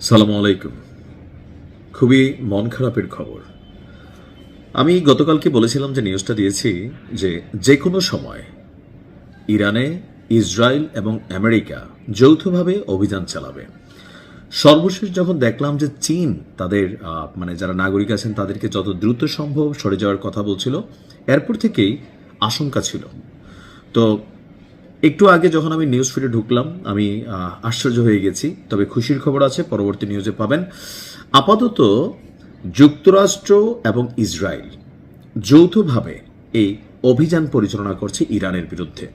সালামু আলাইকুম। খুবই মন খারাপের খবর। আমি গতকালকে বলেছিলাম যে নিউজটা দিয়েছি যে কোনো সময় ইরানে ইসরায়েল এবং আমেরিকা যৌথভাবে অভিযান চালাবে। সর্বশেষ যখন দেখলাম যে চীন তাদের যারা নাগরিক আছেন তাদেরকে যত দ্রুত সম্ভব সরে যাওয়ার কথা বলছিল, এরপর থেকেই আশঙ্কা ছিল। তো একটু আগে যখন আমি নিউজ ফিডে ঢুকলাম আমি আশ্চর্য হয়ে গেছি। তবে খুশির খবর আছে, পরবর্তী নিউজে পাবেন। আপাতত যুক্তরাষ্ট্র এবং ইসরায়েল যৌথভাবে এই অভিযান পরিচালনা করছে ইরানের বিরুদ্ধে।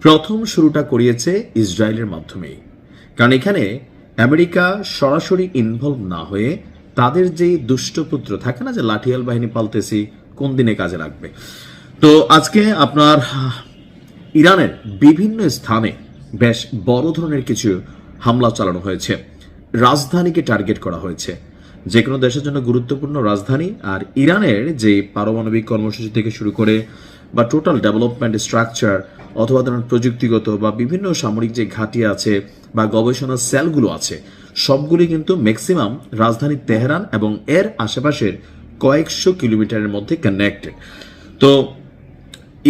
প্রথম শুরুটা করিয়েছে ইসরায়েলের মাধ্যমেই, কারণ এখানে আমেরিকা সরাসরি ইনভলভ না হয়ে তাদের যে দুষ্টপুত্র থাকে না, যে লাঠিয়াল বাহিনী পালতেছি কোন দিনে কাজে লাগবে। তো আজকে আপনার ইরানের বিভিন্ন স্থানে বেশ বড় ধরনের কিছু হামলা চালানো হয়েছে। রাজধানীকে টার্গেট করা হয়েছে, যে কোনো দেশের জন্য গুরুত্বপূর্ণ রাজধানী। আর ইরানের যে পারমাণবিক কর্মসূচি থেকে শুরু করে বা টোটাল ডেভেলপমেন্ট স্ট্রাকচার অথবা ধরুন প্রযুক্তিগত বা বিভিন্ন সামরিক যে ঘাঁটি আছে বা গবেষণা সেলগুলো আছে, সবগুলি কিন্তু ম্যাক্সিমাম রাজধানী তেহরান এবং এর আশেপাশের কয়েকশো কিলোমিটারের মধ্যে কানেক্টেড। তো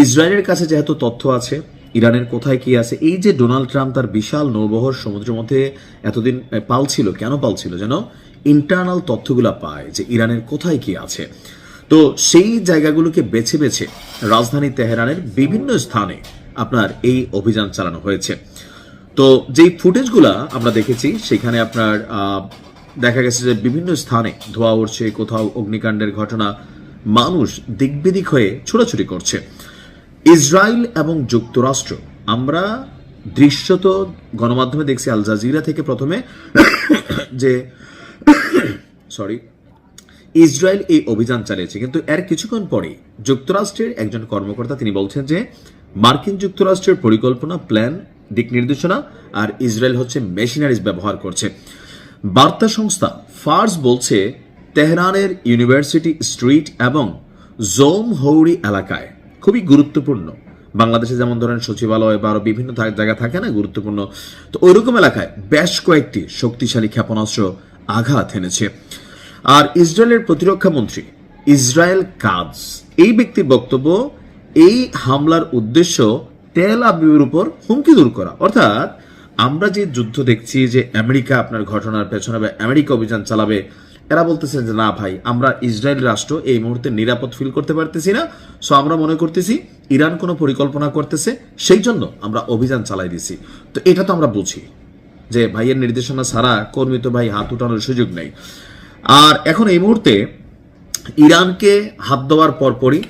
ইসরায়েলের কাছে যেহেতু তথ্য আছে ইরানের কোথায় কি আছে, এই যে ডোনাল্ড ট্রাম্প তার বিশাল নৌবহর সমুদ্রের মধ্যে এতদিন পালছিল, কেন পালছিল? যেন ইন্টারনাল তথ্যগুলো পায় যে ইরানের কোথায় কি আছে। তো সেই জায়গাগুলোকে বেছে বেছে রাজধানী তেহরানের বিভিন্ন স্থানে আপনার এই অভিযান চালানো হয়েছে। তো যেই ফুটেজগুলা আমরা দেখেছি সেখানে আপনার দেখা গেছে যে বিভিন্ন স্থানে ধোঁয়া উঠছে, কোথাও অগ্নিকাণ্ডের ঘটনা, মানুষ দিকবিদিক হয়ে ছোটাছুটি করছে। ইসরায়েল এবং যুক্তরাষ্ট্র, আমরা দৃশ্যত গণমাধ্যমে দেখছি আল জাজিরা থেকে প্রথমে যে ইসরায়েল এই অভিযান চালিয়েছে, কিন্তু এর কিছুক্ষণ পরে যুক্তরাষ্ট্রের একজন কর্মকর্তা তিনি বলছেন যে মার্কিন যুক্তরাষ্ট্রের পরিকল্পনা, প্ল্যান, দিক নির্দেশনা আর ইসরায়েল হচ্ছে মেশিনারিজ ব্যবহার করছে। বার্তা সংস্থা ফার্স বলছে তেহরানের ইউনিভার্সিটি স্ট্রিট এবং জোম হৌরি এলাকায় খুবই গুরুত্বপূর্ণ, বাংলাদেশে যেমন ধরেন সচিবালয় বা আরো বিভিন্ন জায়গা থাকে না গুরুত্বপূর্ণ, তো ওইরকম এলাকায় বেশ কয়েকটি শক্তিশালী ক্ষেপণাস্ত্র আঘাত এনেছে। আর ইসরায়েলের প্রতিরক্ষা মন্ত্রী ইসরায়েল কাজ, এই ব্যক্তির বক্তব্য, এই হামলার উদ্দেশ্য তেল আবিবের উপর হুমকি দূর করা। অর্থাৎ আমরা যে যুদ্ধ দেখছি যে আমেরিকা আপনার ঘটনার পেছনে আমেরিকা অভিযান চালাবে, এরা বলতেছেন যে না ভাই, আমরা ইসরায়েল রাষ্ট্র এই মুহূর্তে নিরাপদ ফিল করতে পারতেছি না, সো আমরা মনে করতেছি ইরান কোনো পরিকল্পনা করতেছে, সেই জন্য আমরা অভিযান চালাই দিছি। তো এটা তো আমরা বুঝি যে ভাইয়ের নির্দেশনা ছাড়া কর্মী তো ভাই হাত উঠানোর সুযোগ নেই। আর এখন এই মুহূর্তে ইরানকে হাত দেওয়ার পরপরই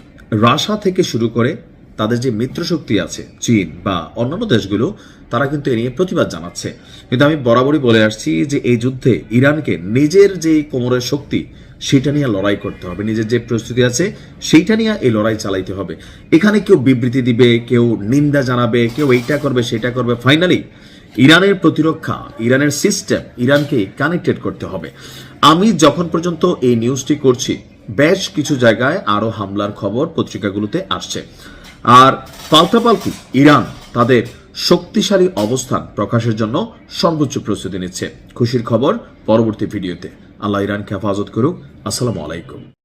রাশিয়া থেকে শুরু করে তাদের যে মিত্রশক্তি আছে চীন বা অন্যান্য দেশগুলো, তারা কিন্তু এ নিয়ে প্রতিবাদ জানাচ্ছে। কিন্তু আমি বরাবরই বলে আসছি যে এই যুদ্ধে ইরানকে নিজের যে কোমরের শক্তি সেটা নিয়ে লড়াই করতে হবে, নিজের যে প্রস্তুতি আছে সেইটা নিয়ে এই লড়াই চালাইতে হবে। এখানে কেউ বিবৃতি দিবে, কেউ নিন্দা জানাবে, কেউ এইটা করবে সেটা করবে, ফাইনালি ইরানের প্রতিরক্ষা, ইরানের সিস্টেম, ইরানকে কানেক্টেড করতে হবে। আমি যখন পর্যন্ত এই নিউজটি করছি বেশ কিছু জায়গায় আরো হামলার খবর পত্রিকাগুলোতে আসছে। আর পাল্টাপাল্টি ইরান তাদের শক্তিশালী অবস্থান প্রকাশের জন্য সর্বোচ্চ প্রস্তুতি নিচ্ছে। খুশির খবর পরবর্তী ভিডিওতে। আল্লাহ ইরানকে হেফাজত করুক। আসসালামু আলাইকুম।